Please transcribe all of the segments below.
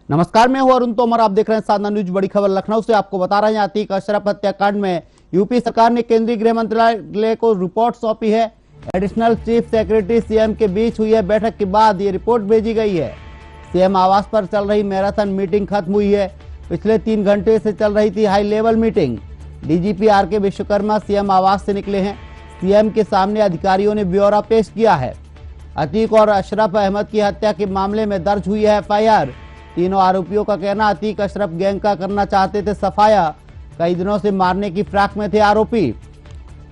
नमस्कार, मैं हूं अरुण तोमर। आप देख रहे हैं साधना न्यूज। बड़ी खबर लखनऊ से आपको बता रहे हैं, अतीक अशरफ हत्याकांड में यूपी सरकार ने केंद्रीय गृह मंत्रालय को रिपोर्ट सौंपी है। एडिशनल चीफ सेक्रेटरी सीएम के बीच हुई है बैठक के बाद ये रिपोर्ट भेजी गई है। सीएम आवास पर चल रही मैराथन मीटिंग खत्म हुई है। पिछले 3 घंटे से चल रही थी high level meeting. DGP R K. Vishwakarma CM आवास से निकले हैं। सीएम के सामने अधिकारियों ने ब्यौरा पेश किया है। अतीक और अशरफ अहमद की हत्या के मामले में दर्ज हुई है एफआईआर। तीनों आरोपियों का कहना, अतीक अशरफ गैंग का करना चाहते थे सफाया। कई दिनों से मारने की फिराक में थे आरोपी।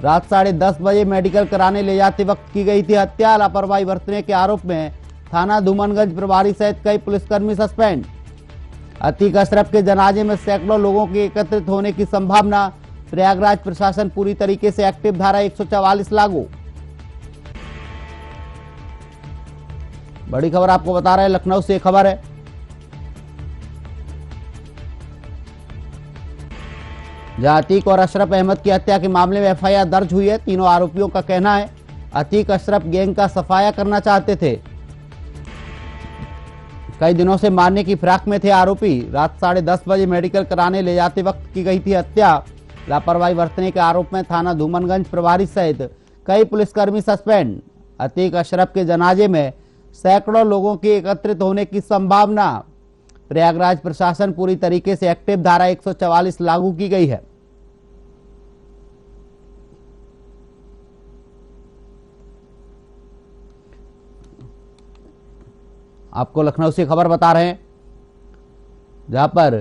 रात 10:30 बजे मेडिकल कराने ले जाते वक्त की गई थी हत्या। लापरवाही बरतने के आरोप में थाना धूमनगंज प्रभारी सहित कई पुलिसकर्मी सस्पेंड। अतीक अशरफ के जनाजे में सैकड़ों लोगों के एकत्रित होने की संभावना। प्रयागराज प्रशासन पूरी तरीके से एक्टिव, धारा 144 लागू। बड़ी खबर आपको बता रहे हैं, लखनऊ से खबर है। जहां अतीक और अशरफ अहमद की हत्या के मामले में एफआईआर दर्ज हुई है। तीनों आरोपियों का कहना है अतीक अशरफ गैंग का सफाया करना चाहते थे। कई दिनों से मारने की फिराक में थे आरोपी। रात 10:30 बजे मेडिकल कराने ले जाते वक्त की गई थी हत्या। लापरवाही बरतने के आरोप में थाना धूमनगंज प्रभारी सहित कई पुलिसकर्मी सस्पेंड। अतीक अशरफ के जनाजे में सैकड़ों लोगों के एकत्रित होने की संभावना। प्रयागराज प्रशासन पूरी तरीके से एक्टिव, धारा 144 लागू की गई है। आपको लखनऊ से खबर बता रहे हैं, जहां पर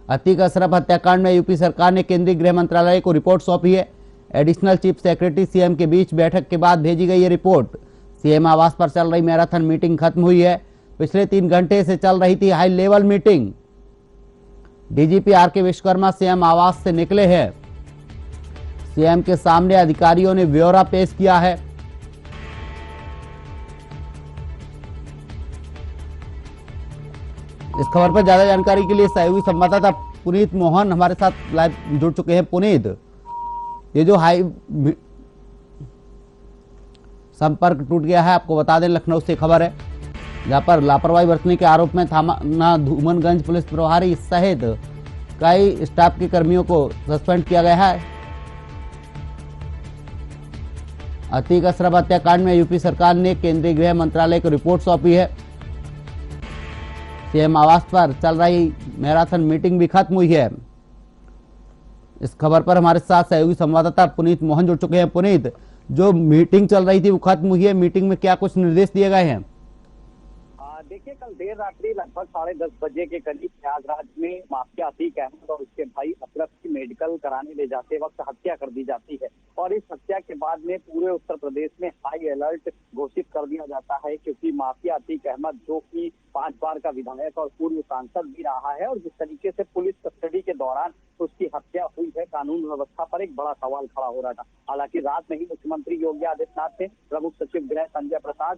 अतीक अशरफ हत्याकांड में यूपी सरकार ने केंद्रीय गृह मंत्रालय को रिपोर्ट सौंपी है। एडिशनल चीफ सेक्रेटरी सीएम के बीच बैठक के बाद भेजी गई है रिपोर्ट। सीएम आवास पर चल रही मैराथन मीटिंग खत्म हुई है। पिछले 3 घंटे से चल रही थी high level meeting. DGP R K. Vishwakarma CM आवास से निकले हैं। सीएम के सामने अधिकारियों ने ब्यौरा पेश किया है। इस खबर पर ज्यादा जानकारी के लिए सहयोगी संवाददाता पुनीत मोहन हमारे साथ लाइव जुड़ चुके हैं। पुनीत, ये जो हाई संपर्क टूट गया है, आपको बता दें लखनऊ से खबर है, जहां पर लापरवाही बरतने के आरोप में थाना धूमनगंज पुलिस प्रभारी सहित कई स्टाफ के कर्मियों को सस्पेंड किया गया है। अतीक अशरफ हत्याकांड में यूपी सरकार ने केंद्रीय गृह मंत्रालय को रिपोर्ट सौंपी है। सीएम आवास पर चल रही मैराथन मीटिंग भी खत्म हुई है। इस खबर पर हमारे साथ सहयोगी संवाददाता पुनीत मोहन जुड़ चुके हैं। पुनीत, जो मीटिंग चल रही थी वो खत्म हुई है, मीटिंग में क्या कुछ निर्देश दिए गए हैं? देखिए, कल देर रात्रि लगभग 10:30 बजे के करीब प्रयागराज में माफिया अतीक अहमद और उसके भाई अशरफ की मेडिकल कराने ले जाते वक्त हत्या कर दी जाती है। और इस हत्या के बाद में पूरे उत्तर प्रदेश में हाई अलर्ट घोषित कर दिया जाता है, क्योंकि माफिया अतीक अहमद, जो कि 5 बार का विधायक और पूर्व सांसद भी रहा है, और जिस तरीके से पुलिस कस्टडी के दौरान उसकी हत्या हुई है, कानून व्यवस्था पर एक बड़ा सवाल खड़ा हो रहा था। हालांकि रात में ही मुख्यमंत्री योगी आदित्यनाथ ने प्रमुख सचिव गृह संजय प्रसाद,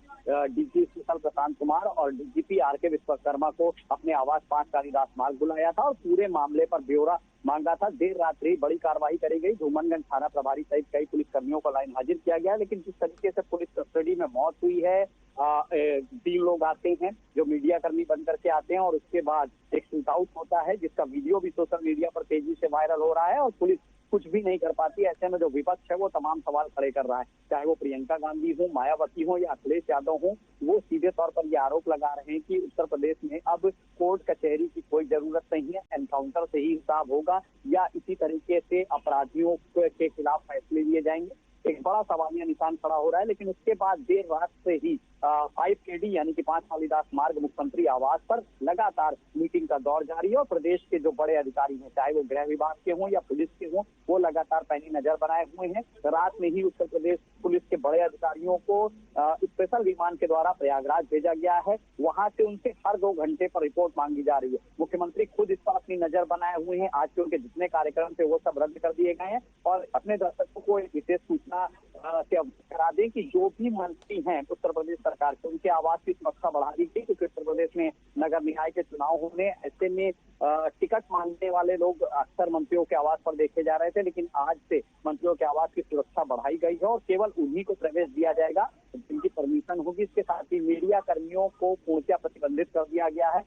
डीजी शीतल प्रशांत कुमार और डीजीपी आर.के. विश्वकर्मा को अपने आवास 5 कालिदास मार्ग बुलाया था और पूरे मामले पर ब्यौरा मांगा था। देर रात्रि बड़ी कार्रवाई करी गई। धूमनगंज थाना प्रभारी सहित कई पुलिसकर्मियों को लाइन हाजिर किया गया, लेकिन जिस तरीके से पुलिस कस्टडी में मौत हुई है, 3 लोग आते हैं जो मीडिया कर्मी बन करके आते हैं, और उसके बाद एक शूट आउट होता है जिसका वीडियो भी सोशल मीडिया पर तेजी से वायरल हो रहा है, और पुलिस कुछ भी नहीं कर पाती। ऐसे में जो विपक्ष है वो तमाम सवाल खड़े कर रहा है, चाहे वो प्रियंका गांधी हो, मायावती हो या अखिलेश यादव हो। वो सीधे तौर पर ये आरोप लगा रहे हैं कि उत्तर प्रदेश में अब कोर्ट कचहरी की कोई जरूरत नहीं है, एनकाउंटर से ही हिसाब होगा, या इसी तरीके से अपराधियों के खिलाफ फैसले लिए जाएंगे। एक बड़ा सवालिया निशान खड़ा हो रहा है। लेकिन उसके बाद देर रात से ही 5KD यानी कि 5 कालिदास मार्ग मुख्यमंत्री आवास पर लगातार मीटिंग का दौर जारी है, और प्रदेश के जो बड़े अधिकारी हैं, चाहे वो गृह विभाग के हों या पुलिस के हों, वो लगातार पैनी नजर बनाए हुए हैं। रात में ही उत्तर प्रदेश पुलिस के बड़े अधिकारियों को स्पेशल विमान के द्वारा प्रयागराज भेजा गया है। वहां से उनसे हर 2 घंटे पर रिपोर्ट मांगी जा रही है। मुख्यमंत्री खुद इस पर अपनी नजर बनाए हुए हैं। आज के उनके जितने कार्यक्रम थे वो सब रद्द कर दिए गए हैं, और अपने दर्शकों को एक विशेष सूचना से अवगत करा दें कि जो भी मंत्री हैं उत्तर प्रदेश सरकार के, उनके आवास की सुरक्षा बढ़ा दी गई, क्योंकि उत्तर प्रदेश में नगर निकाय के चुनाव होने, ऐसे में टिकट मांगने वाले लोग अक्सर मंत्रियों के आवास पर देखे जा रहे थे। लेकिन आज से मंत्रियों के आवास की सुरक्षा बढ़ाई गई है, और केवल उन्हीं को प्रवेश दिया जाएगा जिनकी परमिशन होगी। इसके साथ ही मीडिया कर्मियों को पूर्णतः प्रतिबंधित कर दिया गया है।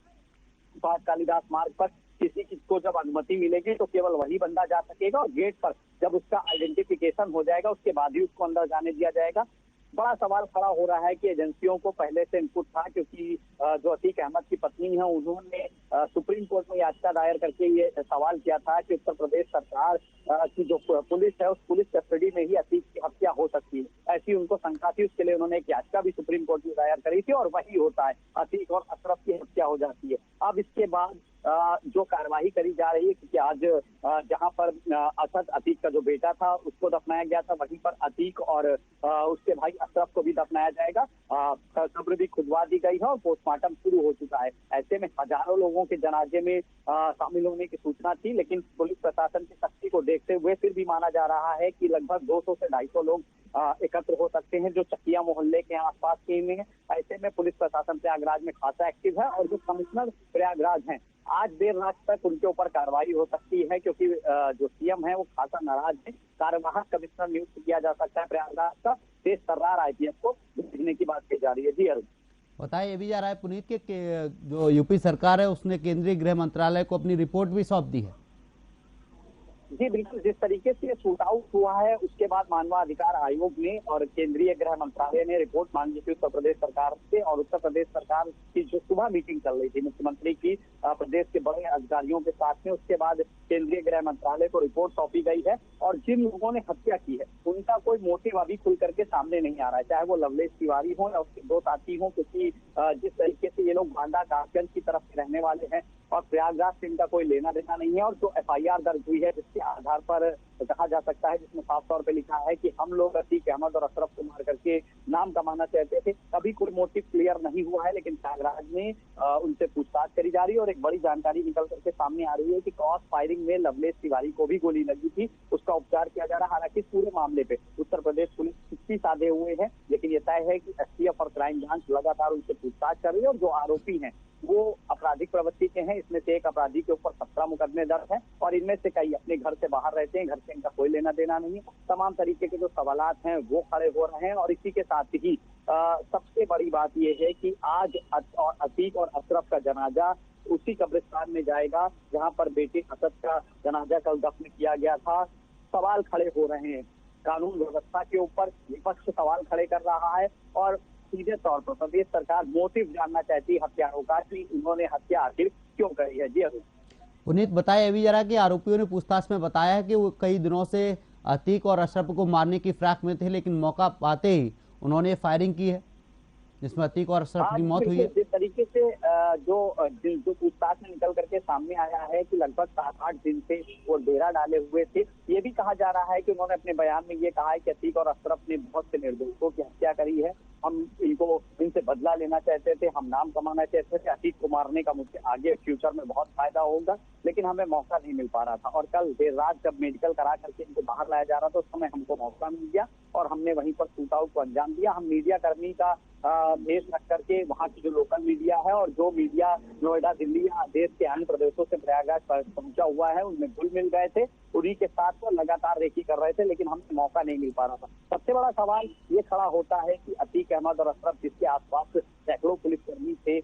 सुभाष कालिदास मार्ग पर किसी को जब अनुमति मिलेगी तो केवल वही बंदा जा सकेगा, और गेट पर जब उसका आइडेंटिफिकेशन हो जाएगा उसके बाद ही उसको अंदर जाने दिया जाएगा। बड़ा सवाल खड़ा हो रहा है कि एजेंसियों को पहले से इनपुट था, क्योंकि जो अतीक अहमद की पत्नी है उन्होंने सुप्रीम कोर्ट में याचिका दायर करके ये सवाल किया था कि उत्तर प्रदेश सरकार की जो पुलिस है उस पुलिस कस्टडी में ही अतीक की हत्या हो सकती है, ऐसी उनको शंका थी। उसके लिए उन्होंने एक याचिका भी सुप्रीम कोर्ट में दायर करी थी और वही होता है, अतीक और अशरफ की हत्या हो जाती है। अब इसके बाद जो कार्रवाई करी जा रही है, क्योंकि आज जहां पर असद अतीक का जो बेटा था उसको दफनाया गया था, वहीं पर अतीक और उसके भाई अशरफ को भी दफनाया जाएगा। कब्र भी खुदवा दी गई है और पोस्टमार्टम शुरू हो चुका है। ऐसे में हजारों लोगों के जनाजे में शामिल होने की सूचना थी, लेकिन पुलिस प्रशासन की सख्ती को देखते हुए फिर भी माना जा रहा है कि लगभग 200 से 250 लोग एकत्र हो सकते हैं जो चकिया मोहल्ले के आसपास के में। ऐसे में पुलिस प्रशासन प्रयागराज में खासा एक्टिव है, और जो कमिश्नर प्रयागराज हैं आज देर रात तक उनके ऊपर कार्रवाई हो सकती है, क्योंकि जो सीएम है वो खासा नाराज है। कार्यवाहक कमिश्नर नियुक्त किया जा सकता है प्रयागराज का, तेज तर्रार आईपीएफ को भेजने की बात की जा रही है। जी अरुण, बताया ये भी जा रहा है पुनीत के जो यूपी सरकार है उसने केंद्रीय गृह मंत्रालय को अपनी रिपोर्ट भी सौंप दी है। जी बिल्कुल, जिस तरीके से शूट आउट हुआ है उसके बाद मानवाधिकार आयोग ने और केंद्रीय गृह मंत्रालय ने रिपोर्ट मांगी थी उत्तर प्रदेश सरकार से, और उत्तर प्रदेश सरकार की जो सुबह मीटिंग चल रही थी मुख्यमंत्री की प्रदेश के बड़े अधिकारियों के साथ में, उसके बाद केंद्रीय गृह मंत्रालय को रिपोर्ट सौंपी गई है। और जिन लोगों ने हत्या की है उनका कोई मोटिव अभी खुल करके सामने नहीं आ रहा है, चाहे वो लवलेश तिवारी हो या उसके दो साथी हो, क्योंकि जिस तरीके से ये लोग बांदा कासगंज की तरफ से रहने वाले हैं और प्रयागराज से इनका कोई लेना देना नहीं है, और जो एफआईआर दर्ज हुई है जिसके आधार पर कहा जा सकता है, जिसमें साफ तौर पे लिखा है कि हम लोग अतीक अहमद और अशरफ को मार करके नाम कमाना चाहते थे, कभी कोई मोटिव क्लियर नहीं हुआ है। लेकिन प्रयागराज में उनसे पूछताछ करी जा रही है और एक बड़ी जानकारी निकल करके सामने आ रही है कि क्रॉस फायरिंग में लवलेश तिवारी को भी गोली लगी थी, उसका उपचार किया जा रहा है। हालांकि पूरे मामले पे उत्तर प्रदेश पुलिस सुस्ती साधे हुए है, लेकिन ये तय है कि एसटीएफ और क्राइम ब्रांच लगातार उनसे पूछताछ कर रही है, और जो आरोपी हैं वो आपराधिक प्रवृत्ति के हैं। इसमें से एक अपराधी के ऊपर 17 मुकदमे दर्ज हैं, और इनमें से कई अपने घर से बाहर रहते हैं, घर से इनका कोई लेना देना नहीं है। तमाम तरीके के जो सवालात हैं वो खड़े हो रहे हैं, और इसी के साथ ही सबसे बड़ी बात यह है कि आज अतीक और अशरफ का जनाजा उसी कब्रिस्तान में जाएगा जहां पर बेटे असद का जनाजा कल दफन किया गया था। सवाल खड़े हो रहे हैं कानून व्यवस्था के ऊपर, विपक्ष सवाल खड़े कर रहा है, और सीधे तौर पर प्रदेश सरकार मोटिव जानना चाहती है हत्यारों का कि उन्होंने हत्या आखिर क्यों करी है। जी अरुण, पुनीत बताया ये भी जा रहा है कि आरोपियों ने पूछताछ में बताया है कि वो कई दिनों से अतीक और अशरफ को मारने की फिराक में थे, लेकिन मौका पाते ही उन्होंने फायरिंग की है जिसमें अतीक और अशरफ की मौत हुई है। जिस तरीके से जो पूछताछ में निकल करके सामने आया है कि लगभग 7-8 दिन से वो डेरा डाले हुए थे। ये भी कहा जा रहा है कि उन्होंने अपने बयान में ये कहा है कि अतीक और अशरफ ने बहुत से निर्दोषों की हत्या करी है, हम इनसे बदला लेना चाहते थे, हम नाम कमाना चाहते थे, अतीक को मारने का मुझे आगे फ्यूचर में बहुत फायदा होगा, लेकिन हमें मौका नहीं मिल पा रहा था। और कल देर रात जब मेडिकल करा करके इनको बाहर लाया जा रहा था उस समय हमको मौका मिल गया और हमने वहीं पर शूट आउट को अंजाम दिया। हम मीडिया कर्मी का भेष रख करके वहाँ की जो लोकल मीडिया है और जो मीडिया नोएडा, दिल्ली या देश के अन्य प्रदेशों से प्रयागराज पहुंचा हुआ है उनमें घुल मिल गए थे, उन्हीं के साथ वो लगातार रेकी कर रहे थे, लेकिन हमें मौका नहीं मिल पा रहा था। सबसे बड़ा सवाल ये खड़ा होता है कि अतीक अहमद और अशरफ जिसके आसपास सैकड़ों पुलिसकर्मी थे,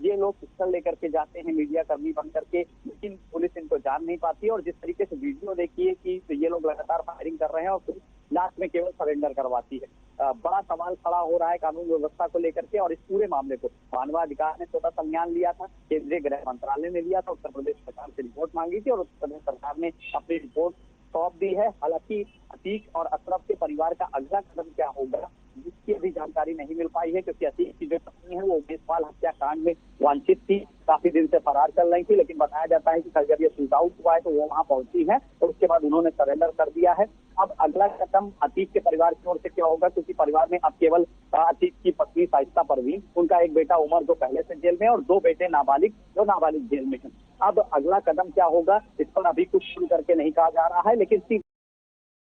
ये लोग पिस्टल लेकर के जाते हैं मीडिया कर्मी बन करके, लेकिन पुलिस इनको जान नहीं पाती। और जिस तरीके से वीडियो देखिए कि ये लोग लगातार फायरिंग कर रहे हैं और पुलिस लास्ट में केवल सरेंडर करवाती है। बड़ा सवाल खड़ा हो रहा है कानून व्यवस्था को लेकर के, और इस पूरे मामले को मानवाधिकार ने स्वतः संज्ञान लिया था, केंद्रीय गृह मंत्रालय ने लिया था, उत्तर प्रदेश सरकार से रिपोर्ट मांगी थी और उत्तर प्रदेश सरकार ने अपनी रिपोर्ट सौंप दी है। हालांकि अतीक और अशरफ के परिवार का अगला कदम क्या होगा जिसकी अभी जानकारी नहीं मिल पाई है, क्योंकि अतीक की जो पत्नी है वो उमेशपाल हत्याकांड में वांछित थी, काफी दिन से फरार चल रही थी, लेकिन बताया जाता है कि कल जब ये शूट आउट हुआ है तो वो वहां पहुंची है, तो उसके बाद उन्होंने सरेंडर कर दिया है। अब अगला कदम अतीक के परिवार की ओर से क्या होगा, क्योंकि परिवार में अब केवल अतीक की पत्नी शाइस्ता परवीन, उनका एक बेटा उमर जो पहले से जेल में और 2 बेटे नाबालिग जो नाबालिग जेल में है। अब अगला कदम क्या होगा इस पर अभी कुछ शुरू करके नहीं कहा जा रहा है, लेकिन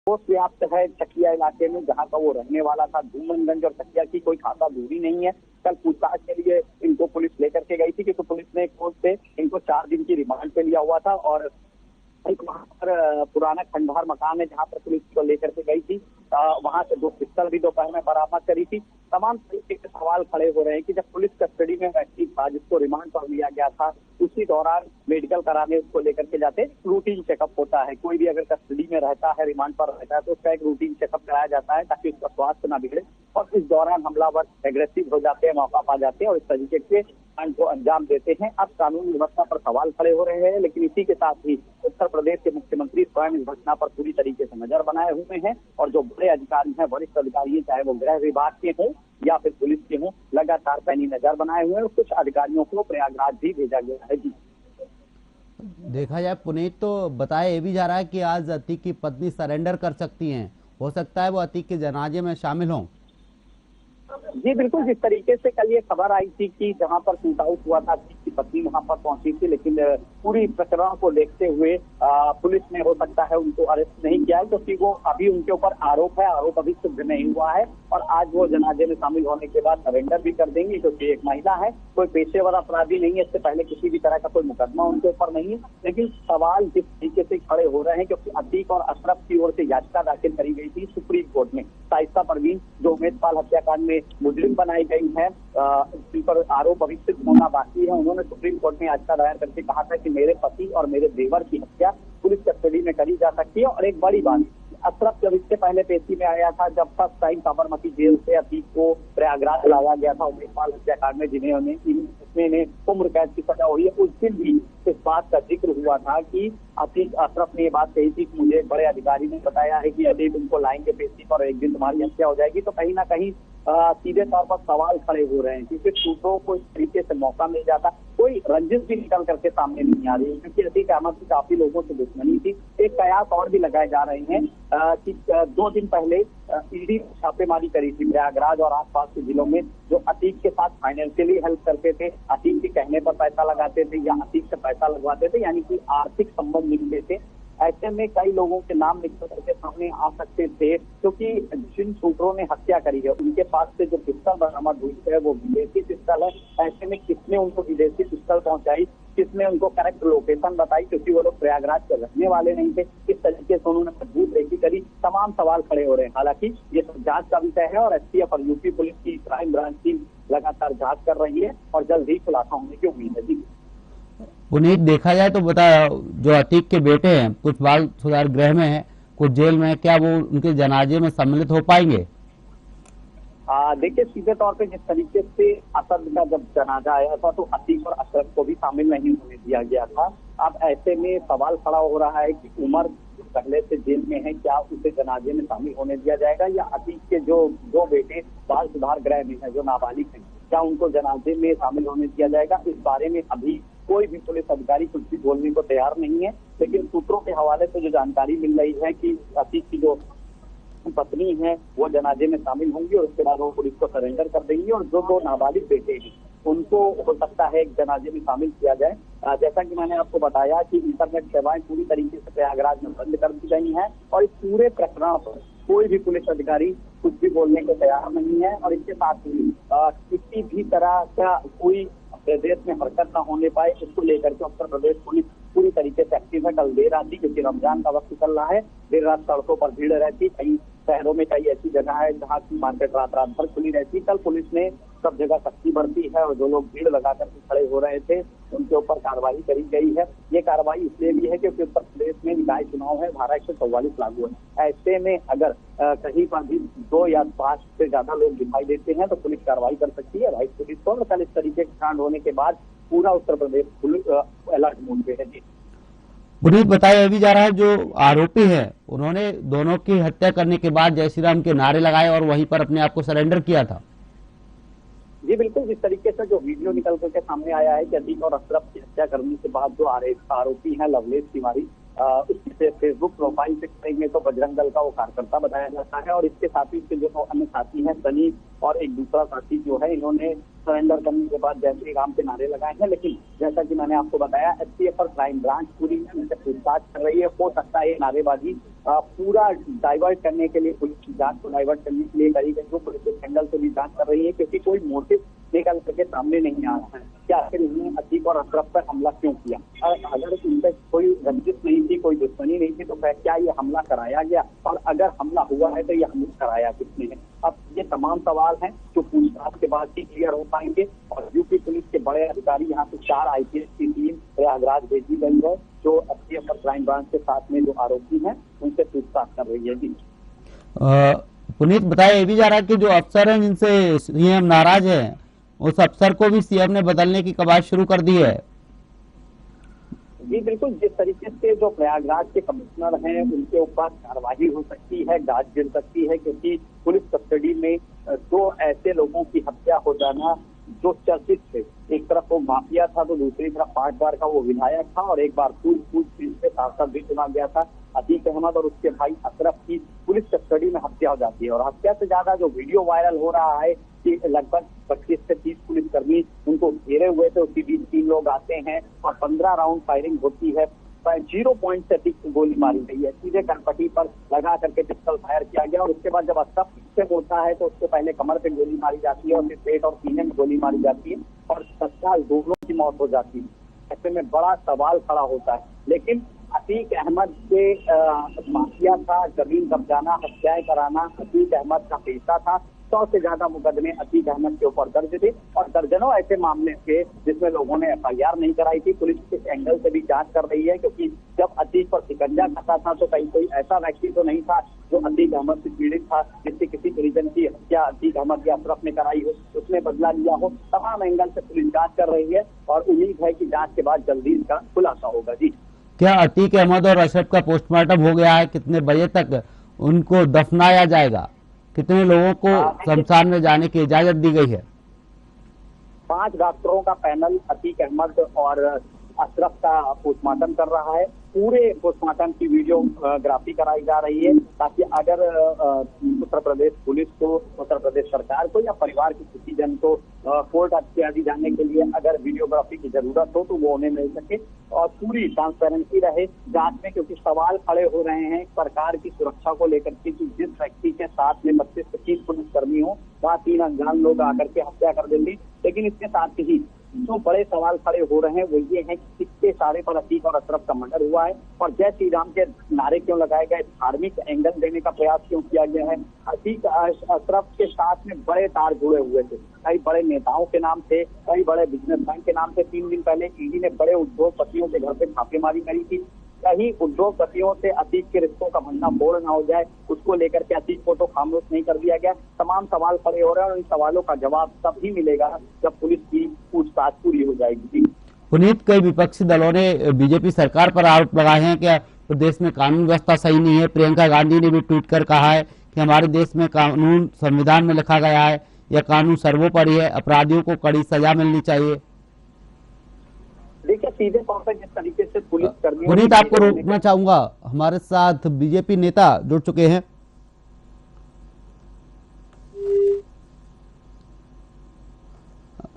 व्याप्त है चकिया इलाके में जहां का वो रहने वाला था। धूमनगंज और चकिया की कोई खासा दूरी नहीं है। कल पूछताछ के लिए इनको पुलिस लेकर के गई थी, क्योंकि पुलिस ने कोर्ट से इनको 4 दिन की रिमांड पे लिया हुआ था, और एक वहां पर पुराना खंडहर मकान है जहां पर पुलिस को लेकर के गई थी, वहां से 2 पिस्टल भी दोपहर में बरामद करी थी। तमाम तरीके के सवाल खड़े हो रहे हैं कि जब पुलिस कस्टडी में व्यक्ति था जिसको रिमांड पर लिया गया था, उस उसी दौरान मेडिकल कराने उसको लेकर के जाते हैं। रूटीन चेकअप होता है, कोई भी अगर कस्टडी में रहता है, रिमांड पर रहता है, तो उसका एक रूटीन चेकअप कराया जाता है ताकि उसका स्वास्थ्य ना बिगड़े। और इस दौरान हमलावर एग्रेसिव हो जाते हैं, मौका पा जाते हैं और इस तरीके से कांड को अंजाम देते हैं। अब कानून व्यवस्था पर सवाल खड़े हो रहे हैं, लेकिन इसी के साथ ही उत्तर प्रदेश के मुख्यमंत्री स्वयं इस घटना पर पूरी तरीके से नजर बनाए हुए हैं और जो बड़े अधिकारी हैं, वरिष्ठ अधिकारी, चाहे वो गृह विभाग के हों या फिर पुलिस के हों, लगातार पैनी नजर बनाए हुए हैं और कुछ अधिकारियों को प्रयागराज भी भेजा गया है। जी देखा जाए पुनीत, तो बताया ये भी जा रहा है कि आज अतीक की पत्नी सरेंडर कर सकती हैं, हो सकता है वो अतीक के जनाजे में शामिल हों। जी बिल्कुल, जिस तरीके से कल ये खबर आई थी कि जहां पर शूट आउट हुआ था, अतीक की पत्नी वहां पर पहुंची थी, लेकिन पूरी प्रकरण को देखते हुए पुलिस ने हो सकता है उनको अरेस्ट नहीं किया है, क्योंकि वो अभी उनके ऊपर आरोप है, आरोप अभी सिद्ध नहीं हुआ है और आज वो जनाजे में शामिल होने के बाद सरेंडर भी कर देंगी, क्योंकि एक महिला है, कोई पेशेवर अपराधी नहीं है, इससे पहले किसी भी तरह का कोई मुकदमा उनके ऊपर नहीं है। लेकिन सवाल जिस तरीके से खड़े हो रहे हैं, क्योंकि अतीक और अशरफ की ओर से याचिका दाखिल करी गई थी सुप्रीम कोर्ट में। शाइस्ता परवीन जो उमेशपाल हत्याकांड में मुजरिम बनाई गई है, जिन पर आरोप अभी सिद्ध होना बाकी है, उन्होंने सुप्रीम कोर्ट में याचिका दायर करके कहा था कि मेरे पति और मेरे देवर की हत्या पुलिस कस्टडी में करी जा सकती है। और एक बड़ी बात, अशरफ जब इससे पहले पेशी में आया था, जब फर्स्ट टाइम साबरमती जेल से अतीक को प्रयागराज लाया गया था उमेशपाल हत्याकांड में, जिन्हें उम्र कैद की सजा हुई है, उस दिन भी इस बात का जिक्र हुआ था कि अतीक अशरफ ने ये बात कही थी कि मुझे बड़े अधिकारी ने बताया है कि यदि तुमको लाएंगे पेशी पर एक दिन तुम्हारी हत्या हो जाएगी। तो कहीं ना कहीं सीधे तौर पर सवाल खड़े हो रहे हैं, क्योंकि सूत्रों को इस तरीके से मौका मिल जाता, कोई रंजिश भी निकल करके सामने नहीं आ रही है, क्योंकि अतीक अहमद की काफी लोगों से दुश्मनी थी। एक कयास और भी लगाए जा रहे हैं कि 2 दिन पहले ईडी छापेमारी करी थी प्रयागराज और आसपास के जिलों में, जो अतीक के साथ फाइनेंशियली हेल्प करते थे, अतीक के कहने पर पैसा लगाते थे या अतीक से पैसा लगवाते थे, यानी कि आर्थिक संबंध मिलते थे। ऐसे में कई लोगों के नाम निकल करके सामने आ सकते थे, क्योंकि जिन सूत्रों ने हत्या करी है उनके पास से जो पिस्टल बरामद हुई है वो विदेशी पिस्टल है। ऐसे में किसने उनको विदेशी पिस्टल पहुंचाई, किसने उनको करेक्ट लोकेशन बताई, क्योंकि वो लोग प्रयागराज के रहने वाले नहीं थे, किस तरीके से उन्होंने सबूत रेकी करी, तमाम सवाल खड़े हो रहे हैं। हालांकि ये सब जांच का विषय है और एसटीएफ और यूपी पुलिस की क्राइम ब्रांच टीम लगातार जांच कर रही है और जल्द ही खुलासा होने की उम्मीद है। जी पुनीत, देखा जाए तो बताया जो अतीक के बेटे हैं कुछ बाल सुधार गृह में हैं, कुछ जेल में है, क्या वो उनके जनाजे में सम्मिलित हो पाएंगे? देखिए, सीधे तौर पे जिस तरीके से असद का जब जनाजा आया था तो अतीक और अशरफ को भी शामिल नहीं होने दिया गया था। अब ऐसे में सवाल खड़ा हो रहा है कि उमर पहले से जेल में है, क्या उसे जनाजे में शामिल होने दिया जाएगा, या अतीक के जो बेटे बाल सुधार गृह में है, जो नाबालिग हैं, क्या उनको जनाजे में शामिल होने दिया जाएगा। इस बारे में अभी कोई भी पुलिस अधिकारी कुछ भी बोलने को तैयार नहीं है, लेकिन सूत्रों के हवाले से जो जानकारी मिल रही है कि अतीक की जो पत्नी है वो जनाजे में शामिल होंगी और उसके बाद वो पुलिस को सरेंडर कर देंगी और जो 2 नाबालिग बेटे हैं उनको हो सकता है एक जनाजे में शामिल किया जाए। जैसा कि मैंने आपको बताया कि इंटरनेट सेवाएं पूरी तरीके से प्रयागराज में बंद कर दी गई हैं और इस पूरे प्रकरण पर कोई भी पुलिस अधिकारी कुछ भी बोलने को तैयार नहीं है। और इसके साथ ही किसी भी तरह का कोई प्रदेश में हरकत न होने पाए, इसको लेकर के उत्तर प्रदेश पुलिस पूरी तरीके से एक्टिव है। कल देर रात ही, क्योंकि रमजान का वक्त चल रहा है, देर रात सड़कों पर भीड़ रहती, कई शहरों में कई ऐसी जगह है जहाँ की मार्केट रात भर खुली रहती। कल पुलिस ने सब जगह सख्ती बरती है और जो लोग भीड़ लगा करके खड़े हो रहे थे उनके ऊपर कार्रवाई करी गई है। ये कार्रवाई इसलिए भी है क्योंकि उत्तर प्रदेश में निकाय चुनाव है, धारा 144 लागू है। ऐसे में अगर कहीं पर भी 2 या 5 से ज्यादा लोग दिखाई देते हैं तो पुलिस कार्रवाई कर सकती है। राइट पुलिस को और कल इस तरीके के कांड होने के बाद पूरा Uttar Pradesh police alert mode पे है। जी पुनीत, बताया भी जा रहा है जो आरोपी है उन्होंने दोनों की हत्या करने के बाद जय श्री राम के नारे लगाए और वहीं पर अपने आप को सरेंडर किया था। जी बिल्कुल, जिस तरीके से जो वीडियो निकल करके सामने आया है कि अतीक और अशरफ की हत्या करने के बाद जो आरोपी है लवलेश तिवारी, उससे फेसबुक प्रोफाइल पे करेंगे तो बजरंग दल का वो कार्यकर्ता बताया जाता है और इसके साथ ही उसके जो अन्य साथी हैं सनी और एक दूसरा साथी जो है, इन्होंने सरेंडर करने के बाद जय श्री राम के नारे लगाए हैं। लेकिन जैसा कि मैंने आपको बताया, एसटीएफ और क्राइम ब्रांच पूरी उनसे पूछताछ कर रही है। हो सकता है ये नारेबाजी पूरा डाइवर्ट करने के लिए, पुलिस की जांच को डाइवर्ट करने के लिए करी गई हो। पुलिस इस एंगल से भी जांच कर रही है क्योंकि कोई मोटिव निकल करके सामने नहीं आ रहा है कि आखिर इन्होंने अतीक और अशरफ पर हमला क्यों किया। अगर इनसे कोई रंजिश नहीं थी, कोई दुश्मनी नहीं थी, तो फिर क्या ये हमला कराया गया, और अगर हमला हुआ है तो ये हमला कराया किसने है। अब ये तमाम सवाल हैं जो पूछताछ के बाद ही क्लियर हो पाएंगे। और यूपी पुलिस के बड़े अधिकारी, यहाँ पे 4 आईपीएस की टीम प्रयागराज भेजी गई है, जो अपनी अपर क्राइम ब्रांच के साथ में जो आरोपी हैं उनसे पूछताछ कर रही है। जी पुनीत, बताया ये भी जा रहा है कि जो अफसर हैं जिनसे सीएम नाराज है, उस अफसर को भी सीएम ने बदलने की कवायद शुरू कर दी है। जी बिल्कुल, जिस तरीके से जो प्रयागराज के कमिश्नर हैं उनके ऊपर कार्रवाई हो सकती है, गाज गिर सकती है, क्योंकि पुलिस कस्टडी में दो ऐसे लोगों की हत्या हो जाना जो चर्चित थे। एक तरफ वो माफिया था तो दूसरी तरफ 5 बार का वो विधायक था और एक बार कूद से सांसद भी चुना गया था। अतीक अहमद और उसके भाई अशरफ की पुलिस कस्टडी में हत्या हो जाती है और हत्या से ज्यादा जो वीडियो वायरल हो रहा है कि लगभग 25 से 30 पुलिसकर्मी उनको घेरे हुए थे, उसी बीच 3 लोग आते हैं और 15 राउंड फायरिंग होती है। 0 पॉइंट से अधिक गोली मारी गई है, सीधे कनपटी पर लगा करके पिस्टल फायर किया गया और उसके बाद जब अशरफ पीछे मुड़ता है तो उसके पहले कमर पे गोली मारी जाती है और फिर पेट और सीने में गोली मारी जाती है और तत्काल दोनों की मौत हो जाती है। ऐसे में बड़ा सवाल खड़ा होता है, लेकिन अतीक अहमद के माफिया था, जमीन कब्जाना, हत्याएं कराना अतीक अहमद का पेशा था। 100 से ज्यादा मुकदमे अतीक अहमद के ऊपर दर्ज थे और दर्जनों ऐसे मामले थे जिसमें लोगों ने FIR नहीं कराई थी। पुलिस इस एंगल से भी जांच कर रही है, क्योंकि जब अतीक पर शिकंजा खाता था तो कहीं कोई ऐसा व्यक्ति तो नहीं था जो अतीक अहमद से पीड़ित था, जिससे किसी परिजन की हत्या अतीक अहमद या अशरफ ने कराई हो, उसने बदला लिया हो। तमाम एंगल से पुलिस जांच कर रही है और उम्मीद है कि जांच के बाद जल्दी इसका खुलासा होगा। जी, क्या अतीक अहमद और अशरफ का पोस्टमार्टम हो गया है? कितने बजे तक उनको दफनाया जाएगा? कितने लोगों को शमशान में जाने की इजाजत दी गई है? 5 डॉक्टरों का पैनल अतीक अहमद और अशरफ का पोस्टमार्टम कर रहा है। पूरे पोस्टमार्टम की वीडियोग्राफी कराई जा रही है ताकि अगर उत्तर प्रदेश पुलिस को, उत्तर प्रदेश सरकार को या परिवार के किसी जन को कोर्ट इत्यादि जाने के लिए अगर वीडियोग्राफी की जरूरत हो तो वो उन्हें मिल सके और पूरी ट्रांसपेरेंसी रहे जांच में, क्योंकि सवाल खड़े हो रहे हैं सरकार की सुरक्षा को लेकर के कि जिस व्यक्ति के साथ में 25-25 पुलिसकर्मी हो वहाँ 3 अनजान लोग आकर के हत्या कर देंगे। लेकिन इसके साथ ही जो बड़े सवाल खड़े हो रहे हैं वो ये हैं कि किसके इशारे पर अतीक और अशरफ का मर्डर हुआ है और जय श्री राम के नारे क्यों लगाए गए, धार्मिक एंगल देने का प्रयास क्यों किया गया है। अतीक अशरफ के साथ में बड़े तार जुड़े हुए थे, कई बड़े नेताओं के नाम थे, कई बड़े बिजनेसमैन के नाम थे। 3 दिन पहले ईडी ने बड़े उद्योगपतियों के घर पे छापेमारी करी थी। कहीं उद्योगपतियों से अतीक के रिश्तों का भंडा फोड़ न हो जाए, उसको लेकर के अतीक को तो खामोश नहीं कर दिया गया। तमाम सवाल खड़े हो रहे हैं और इन सवालों का जवाब तभी मिलेगा जब पुलिस की पूछताछ पूरी हो जाएगी। पुनीत, कई विपक्षी दलों ने बीजेपी सरकार पर आरोप लगाए हैं कि प्रदेश में कानून व्यवस्था सही नहीं है। प्रियंका गांधी ने भी ट्वीट कर कहा है कि हमारे देश में कानून संविधान में लिखा गया है, यह कानून सर्वोपरि है, अपराधियों को कड़ी सजा मिलनी चाहिए। देखिए, सीधे तौर पर जिस तरीके से पुलिस कर्मियों, पुनीत आपको रोकना चाहूंगा, हमारे साथ बीजेपी नेता जुड़ चुके हैं।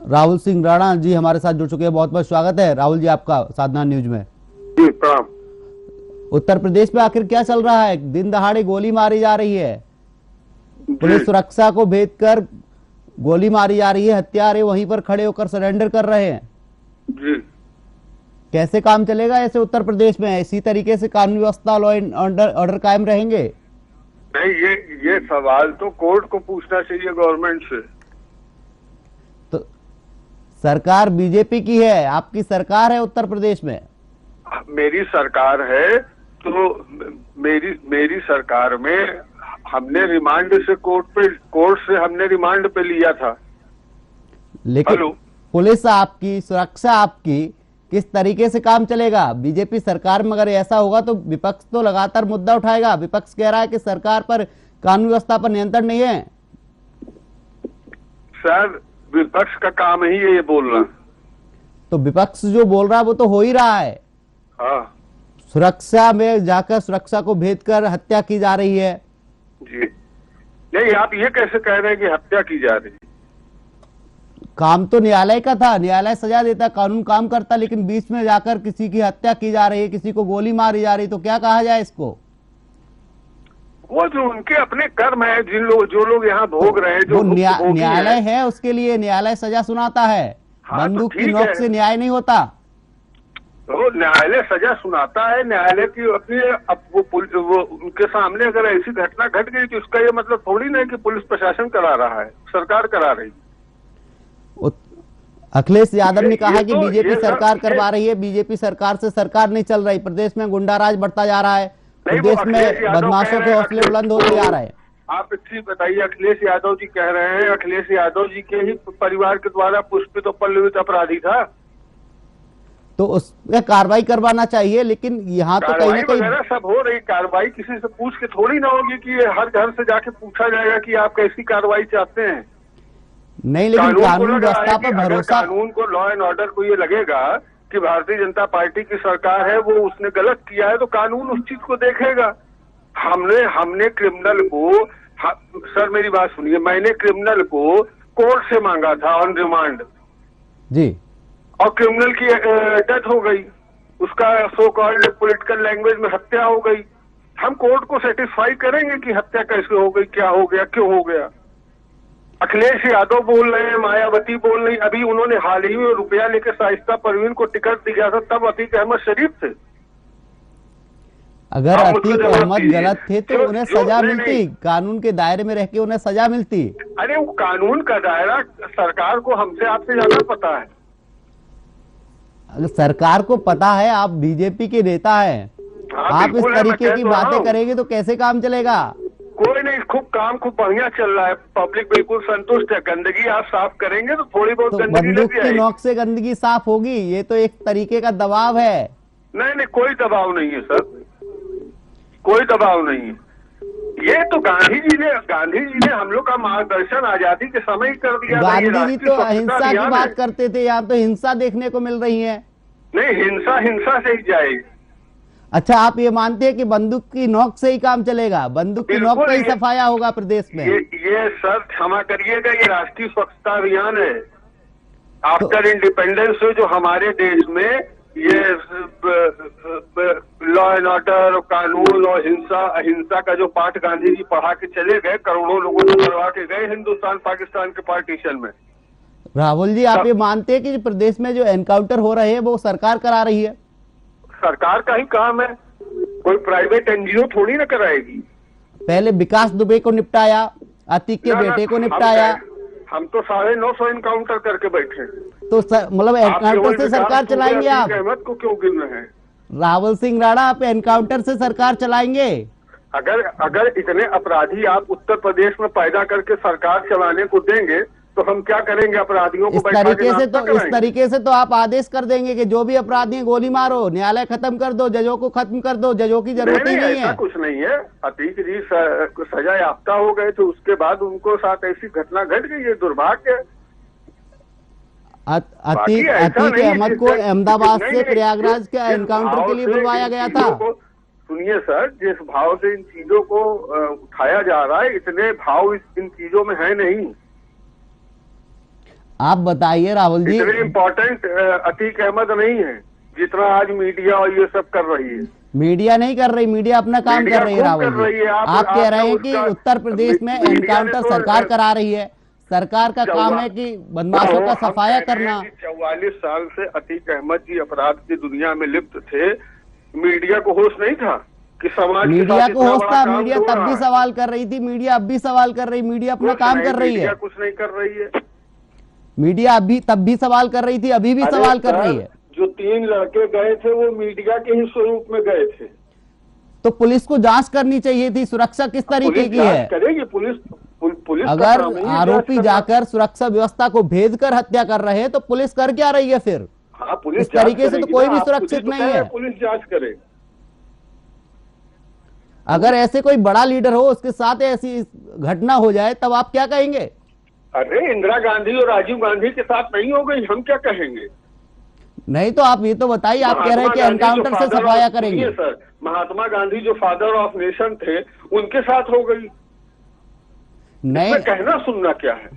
राहुल सिंह राणा जी हमारे साथ जुड़ चुके हैं, बहुत बहुत स्वागत है राहुल जी आपका साधना न्यूज में। जी प्रणाम। उत्तर प्रदेश में आखिर क्या चल रहा है? दिन दहाड़े गोली मारी जा रही है, पुलिस सुरक्षा को भेद कर गोली मारी जा रही है, हत्यारे वहीं पर खड़े होकर सरेंडर कर रहे हैं। जी, कैसे काम चलेगा ऐसे उत्तर प्रदेश में? इसी तरीके से कानून व्यवस्था, लॉ एंड ऑर्डर कायम रहेंगे? नहीं, ये सवाल तो कोर्ट को पूछना चाहिए, गवर्नमेंट से। तो सरकार बीजेपी की है, आपकी सरकार है उत्तर प्रदेश में? मेरी सरकार है, तो मेरी सरकार में हमने रिमांड से कोर्ट से हमने रिमांड पे लिया था। लेकिन पुलिस आपकी, सुरक्षा आपकी, किस तरीके से काम चलेगा? बीजेपी सरकार में अगर ऐसा होगा तो विपक्ष तो लगातार मुद्दा उठाएगा। विपक्ष कह रहा है कि सरकार पर कानून व्यवस्था पर नियंत्रण नहीं है। सर, विपक्ष का काम ही है ये बोलना। तो विपक्ष जो बोल रहा है वो तो हो ही रहा है। हाँ, सुरक्षा में जाकर सुरक्षा को भेद कर हत्या की जा रही है। जी नहीं, आप ये कैसे कह रहे हैं कि हत्या की जा रही है? काम तो न्यायालय का था, न्यायालय सजा देता, कानून काम करता, लेकिन बीच में जाकर किसी की हत्या की जा रही है, किसी को गोली मारी जा रही, तो क्या कहा जाए इसको? वो जो उनके अपने कर्म है, जो लोग यहाँ भोग रहे हैं, जो न्यायालय है उसके लिए न्यायालय सजा सुनाता है। हाँ, बंदूक तो की नोक से न्याय नहीं होता। तो न्यायालय सजा सुनाता है, न्यायालय की अपनी वो उनके सामने अगर ऐसी घटना घट गई तो इसका ये मतलब थोड़ी ना है कि पुलिस प्रशासन करा रहा है, सरकार करा रही। अखिलेश यादव ने कहा कि तो बीजेपी ये सब सरकार करवा रही है, बीजेपी सरकार से सरकार नहीं चल रही, प्रदेश में गुंडाराज बढ़ता जा रहा है, नहीं, वो प्रदेश अखिलेश में यादव बदमाशों कह के रहे हैं, हौसले बुलंद होते जा रहे हैं। आप एक चीज बताइए, अखिलेश यादव जी कह रहे हैं अखिलेश यादव जी के ही परिवार के द्वारा पुष्पित और पल्लवित अपराधी था, तो उस पे कार्रवाई करवाना चाहिए, लेकिन यहाँ तो कहीं कार्रवाई ना कहीं वगैरह सब हो रही। कार्रवाई किसी से पूछ के थोड़ी ना होगी कि ये हर घर से जाके पूछा जाएगा कि आप कैसी कार्रवाई चाहते हैं। नहीं, लेकिन को कानून लग रहा है व्यवस्था कि पर अगर भरोसा, कानून को, लॉ एंड ऑर्डर को ये लगेगा कि भारतीय जनता पार्टी की सरकार है, वो उसने गलत किया है, तो कानून उस चीज को देखेगा। हमने क्रिमिनल को, सर मेरी बात सुनिए, मैंने क्रिमिनल को कोर्ट से मांगा था ऑन रिमांड जी, और क्रिमिनल की डेथ हो गई, उसका सो कॉल्ड पॉलिटिकल लैंग्वेज में हत्या हो गई। हम कोर्ट को सेटिस्फाई करेंगे कि हत्या कैसे हो गई, क्या हो गया, क्यों हो गया। अखिलेश यादव बोल रहे हैं, मायावती बोल रही, अभी उन्होंने हाल ही में रुपया लेकर शाइस्ता परवीन को टिकट दिया था, तब अतीक अहमद शरीफ थे। अगर आप अतीक मुझको अहमद जवाब गलत थे तो दीजिए। उन्हें जो- सजा नहीं, मिलती, नहीं। कानून के दायरे में रह के उन्हें सजा मिलती। अरे वो कानून का दायरा सरकार को हमसे आपसे ज्यादा पता है। अगर सरकार को पता है, आप बीजेपी के नेता हैं, हाँ, आप इस बिल्कुल है, मैं तरीके कह की तो रहा बातें हूं। करेंगे तो कैसे काम चलेगा? कोई नहीं, खूब बढ़िया चल रहा है, पब्लिक बिल्कुल संतुष्ट है। गंदगी आप साफ करेंगे तो थोड़ी बहुत तो गंदगी बंदूक लग की जाएगी। नोक से गंदगी साफ होगी, ये तो एक तरीके का दबाव है। नहीं, कोई दबाव नहीं है सर, कोई दबाव नहीं है। ये तो गांधी जी ने हम लोग का मार्गदर्शन आजादी के समय ही कर दिया था। ये गांधी जी राष्ट्रीय तो स्वच्छता अहिंसा की अभियान बात है। करते थे, यहाँ तो हिंसा देखने को मिल रही है। नहीं, हिंसा से ही जाएगी। अच्छा, आप ये मानते हैं कि बंदूक की नोक से ही काम चलेगा, बंदूक की नोक बिल्कुल, पे ही ये- सफाया होगा प्रदेश में? ये सर क्षमा करिएगा, ये राष्ट्रीय स्वच्छता अभियान है। आफ्टर इंडिपेंडेंस से जो हमारे देश में ये लॉ एंड ऑर्डर, कानून और अहिंसा का जो पाठ गांधी जी पढ़ा के चले गए, करोड़ों लोगों को करवा के गए हिंदुस्तान पाकिस्तान के पार्टीशन में। राहुल जी, आप ये मानते हैं कि प्रदेश में जो एनकाउंटर हो रहे हैं वो सरकार करा रही है? सरकार का ही काम है, कोई प्राइवेट एनजीओ थोड़ी ना कराएगी। पहले विकास दुबे को निपटाया, अतीक के ना, बेटे को हम निपटाया, हम तो 950 इनकाउंटर करके बैठे। तो मतलब आप एनकाउंटर केवल से विकास सरकार दुबे, चलाएंगे आप? अतीक अहमद को क्यों गिन रहे हैं? रावल सिंह राणा, आप एनकाउंटर से सरकार चलाएंगे? अगर इतने अपराधी आप उत्तर प्रदेश में पैदा करके सरकार चलाने को देंगे तो हम क्या करेंगे? अपराधियों को इस बैठा के नाश्ता इस कराएंगे? तरीके से तो आप आदेश कर देंगे कि जो भी अपराधी हैं गोली मारो, न्यायालय खत्म कर दो, जजों को खत्म कर दो, जजों की जरूरत ही नहीं ऐसा है। कुछ नहीं है। अतीक जी सजा याफ्ता हो गए थे, उसके बाद उनको साथ ऐसी घटना घट गई, ये दुर्भाग्य है। अतीक ऐसा नहीं है अहमद को जिससे- अहमदाबाद नहीं, से नहीं, प्रयागराज के जिस एनकाउंटर भाव के लिए से बुलवाया इन गया चीजों था। को- सुनिए सर, जिस भाव से इन चीजों को उठाया जा रहा है, इतने भाव इन चीजों में है नहीं। आप बताइए राहुल जी, इतने इम्पोर्टेंट अतीक अहमद नहीं है जितना आज मीडिया और ये सब कर रही है। मीडिया नहीं कर रही, मीडिया अपना काम मीडिया कर रही है। खूब राहुल कर रही जी, है। आप कह रहे हैं कि उसका- उत्तर प्रदेश में मीडिया ने एनकाउंटर तो- सरकार करा रही है, सरकार का काम है कि बदमाशों का सफाया करना। 44 साल से अतीक अहमद जी अपराध की दुनिया में लिप्त थे, मीडिया को होश नहीं था कि समाज के मीडिया साथ को इतना होश बड़ा था, काम मीडिया हो तब रहा भी है। सवाल कर रही थी, मीडिया अब भी सवाल कर रही, मीडिया अपना कुछ काम नहीं, कर रही मीडिया है। कुछ नहीं कर रही है। मीडिया अभी तब भी सवाल कर रही थी, अभी भी अरे सवाल कर सर, रही है। जो 3 लड़के गए थे वो मीडिया के ही स्वरूप में गए थे। तो पुलिस को जांच करनी चाहिए थी, सुरक्षा किस तरीके पुलिस की जांच है? करेगी, पुलिस का अगर काम नहीं है आरोपी जांच करना। जाकर सुरक्षा व्यवस्था को भेद कर हत्या कर रहे हैं तो पुलिस कर क्या रही है फिर? हाँ, पुलिस इस तरीके जांच से तो करेगी कोई ना, भी आप सुरक्षित खुद ही तो नहीं कह रहे है। हैं, पुलिस जांच करे। अगर ऐसे कोई बड़ा लीडर हो, उसके साथ ऐसी घटना हो जाए, तब आप क्या कहेंगे? अरे इंदिरा गांधी और राजीव गांधी के साथ नहीं हो गई, हम क्या कहेंगे? नहीं तो आप ये तो बताइए, आप कह रहे हैं कि एनकाउंटर से सफाया करेंगे। सर, महात्मा गांधी जो फादर ऑफ नेशन थे, उनके साथ हो गई। नहीं, इसमें कहना सुनना क्या है?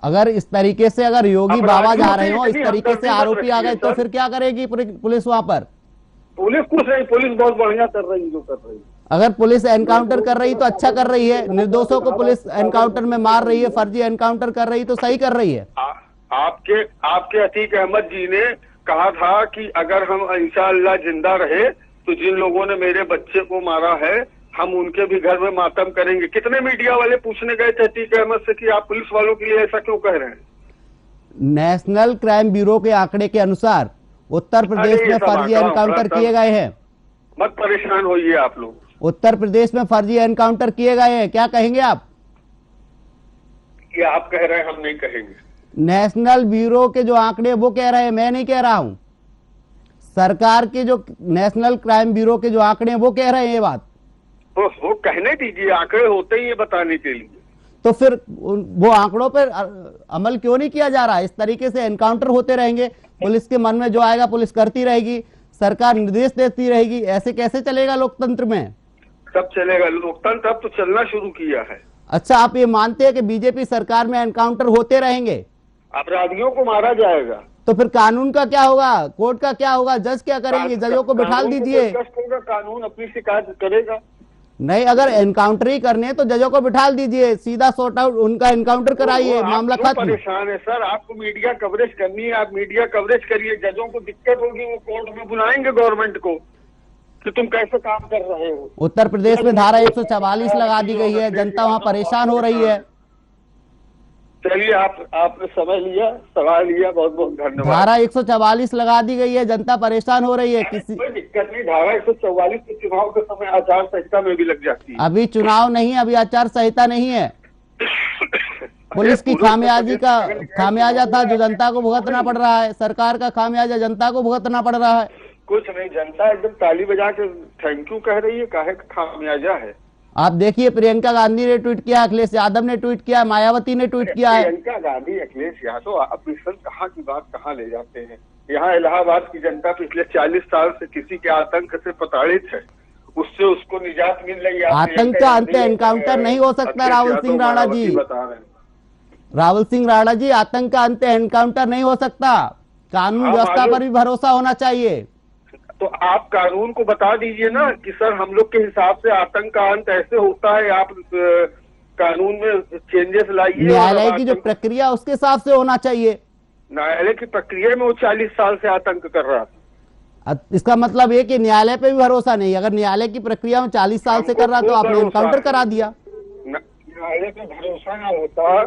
अगर इस तरीके से अगर योगी अपराधियों बाबा जा से रहे हो, इस इतनी तरीके से हमदर्दी मत आरोपी आ गए, तो रखिए, फिर क्या करेगी पुलिस वहां पर? पुलिस कुछ नहीं, पुलिस बहुत बढ़िया कर रही है जो कर रही है। अगर पुलिस एनकाउंटर कर रही तो अच्छा कर रही है, निर्दोषों को पुलिस एनकाउंटर में मार रही है, फर्जी एनकाउंटर कर रही तो सही कर रही है। आपके अतीक अहमद जी ने कहा था कि अगर हम इंशाअल्लाह जिंदा रहे तो जिन लोगों ने मेरे बच्चे को मारा है, हम उनके भी घर में मातम करेंगे। कितने मीडिया वाले पूछने गए थे अतीक अहमद से कि आप पुलिस वालों के लिए ऐसा क्यों कह रहे हैं? नेशनल क्राइम ब्यूरो के आंकड़े के अनुसार उत्तर प्रदेश अरे ये में सब फर्जी हटाओ, एनकाउंटर थोड़ा किए गए हैं। मत परेशान होइए आप लोग। उत्तर प्रदेश में फर्जी एनकाउंटर किए गए हैं, क्या कहेंगे आप? ये आप कह रहे हैं, हम नहीं कहेंगे। नेशनल ब्यूरो के जो आंकड़े वो कह रहे हैं, मैं नहीं कह रहा हूं। सरकार के जो नेशनल क्राइम ब्यूरो के जो आंकड़े हैं वो कह रहे हैं ये बात। तो वो कहने दीजिए, आंकड़े होते ही ये बताने के लिए। तो फिर वो आंकड़ों पर अमल क्यों नहीं किया जा रहा? इस तरीके से एनकाउंटर होते रहेंगे, पुलिस के मन में जो आएगा पुलिस करती रहेगी, सरकार निर्देश देती रहेगी, ऐसे कैसे चलेगा लोकतंत्र में? तब चलेगा लोकतंत्र, अब तो चलना शुरू किया है। अच्छा, आप ये मानते हैं कि बीजेपी सरकार में एनकाउंटर होते रहेंगे? अपराधियों को मारा जाएगा। तो फिर कानून का क्या होगा? कोर्ट का क्या होगा? जज क्या करेंगे? जजों को बिठाल कानून को दीजिए। कोई कष्ट होगा, कानून अपनी शिकायत करेगा। नहीं, अगर एनकाउंटर ही करने हैं तो जजों को बिठाल दीजिए, सीधा सॉर्ट आउट उनका एनकाउंटर कराइए, आप मामला क्यों खत्म। परेशान है सर? आपको मीडिया कवरेज करनी है, आप मीडिया कवरेज करिए। जजों को दिक्कत होगी, वो कोर्ट में बुलाएंगे गवर्नमेंट को कि तुम कैसे काम कर रहे हो। उत्तर प्रदेश में धारा 144 लगा दी गई है, जनता वहां परेशान हो रही है। चलिए, आपने समय लिया, सवाल लिया, बहुत बहुत धन्यवाद। धारा 144 लगा दी गई है, जनता परेशान हो रही है। किसी कोई दिक्कत नहीं, धारा 144 के चुनाव के समय आचार संहिता में भी लग जाती है। अभी चुनाव नहीं, अभी आचार संहिता नहीं है। पुलिस की खामियाजी का खामियाजा था जो जनता को भुगतना पड़ रहा है, सरकार का खामियाजा जनता को भुगतना पड़ रहा है। कुछ नहीं, जनता एकदम ताली बजा के थैंक यू कह रही है, काहे का खामियाजा है। आप देखिए, प्रियंका गांधी ने ट्वीट किया, अखिलेश यादव ने ट्वीट किया, मायावती ने ट्वीट किया है। प्रियंका गांधी, अखिलेश यादव अपनी सर कहाँ की बात कहाँ ले जाते हैं। यहाँ इलाहाबाद की जनता पिछले 40 साल से किसी के आतंक से प्रताड़ित है, उससे उसको निजात मिल रही है। आतंक का अंत एनकाउंटर नहीं हो सकता राहुल सिंह राणा जी। बता रहे हैं राहुल सिंह राणा जी, आतंक का अंत एनकाउंटर नहीं हो सकता। कानून व्यवस्था पर भी भरोसा होना चाहिए। तो आप कानून को बता दीजिए ना कि सर हम लोग के हिसाब से आतंक का अंत ऐसे होता है, आप कानून में चेंजेस लाइए। न्यायालय की जो प्रक्रिया उसके हिसाब से होना चाहिए। न्यायालय की प्रक्रिया में वो 40 साल से आतंक कर रहा था। इसका मतलब ये कि न्यायालय पे भी भरोसा नहीं। अगर न्यायालय की प्रक्रिया में 40 साल से कर रहा तो आपने एनकाउंटर करा दिया। न्यायालय पे भरोसा ना होता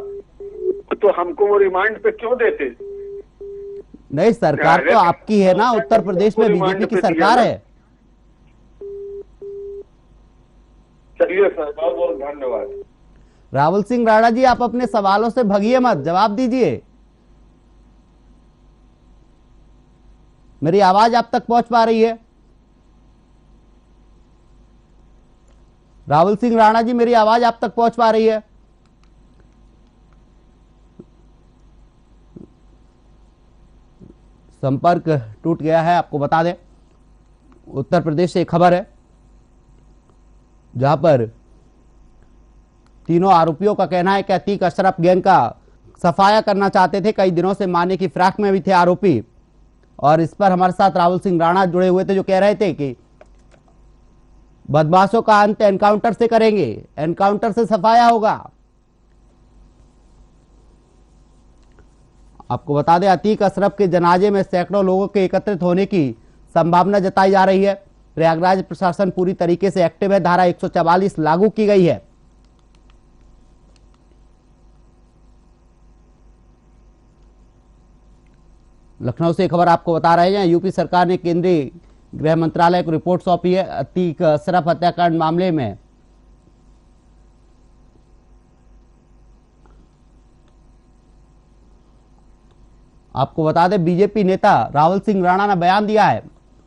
तो हमको वो रिमांड पे क्यों देते? नहीं, सरकार तो आपकी है ना, उत्तर प्रदेश में बीजेपी की सरकार है। चलिए सर, बहुत बहुत धन्यवाद। राहुल सिंह राणा जी, आप अपने सवालों से भगिए मत, जवाब दीजिए। मेरी आवाज आप तक पहुंच पा रही है? राहुल सिंह राणा जी, मेरी आवाज आप तक पहुंच पा रही है? संपर्क टूट गया है। आपको बता दें, उत्तर प्रदेश से एक खबर है जहां पर तीनों आरोपियों का कहना है कि अतीक अशरफ गैंग का सफाया करना चाहते थे। कई दिनों से माने की फिराक में भी थे आरोपी। और इस पर हमारे साथ राहुल सिंह राणा जुड़े हुए थे, जो कह रहे थे कि बदमाशों का अंत एनकाउंटर से करेंगे, एनकाउंटर से सफाया होगा। आपको बता दें, अतीक अशरफ के जनाजे में सैकड़ों लोगों के एकत्रित होने की संभावना जताई जा रही है। प्रयागराज प्रशासन पूरी तरीके से एक्टिव है। धारा 144 लागू की गई है। लखनऊ से खबर आपको बता रहे हैं, यूपी सरकार ने केंद्रीय गृह मंत्रालय को रिपोर्ट सौंपी है अतीक अशरफ हत्याकांड मामले में। आपको बता दें, बीजेपी नेता राहुल सिंह राणा ने बयान दिया है।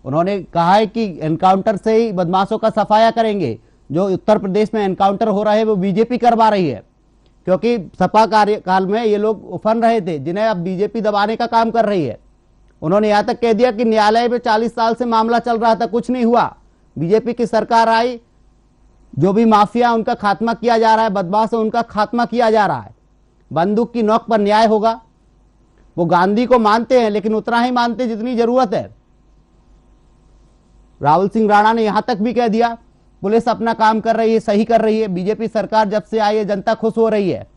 उन्होंने कहा है कि एनकाउंटर से ही बदमाशों का सफाया करेंगे। जो उत्तर प्रदेश में एनकाउंटर हो रहा है वो बीजेपी करवा रही है, क्योंकि सपा कार्यकाल में ये लोग उफन रहे थे, जिन्हें अब बीजेपी दबाने का काम कर रही है। उन्होंने यहां तक कह दिया कि न्यायालय में 40 साल से मामला चल रहा था, कुछ नहीं हुआ। बीजेपी की सरकार आई, जो भी माफिया उनका खात्मा किया जा रहा है, बदमाश है उनका खात्मा किया जा रहा है। बंदूक की नोक पर न्याय होगा। वो गांधी को मानते हैं, लेकिन उतना ही मानते जितनी जरूरत है। राहुल सिंह राणा ने यहां तक भी कह दिया, पुलिस अपना काम कर रही है, सही कर रही है। बीजेपी सरकार जब से आई है, जनता खुश हो रही है।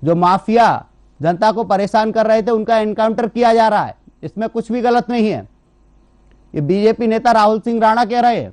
जो माफिया जनता को परेशान कर रहे थे, उनका एनकाउंटर किया जा रहा है। इसमें कुछ भी गलत नहीं है। ये बीजेपी नेता राहुल सिंह राणा कह रहे हैं।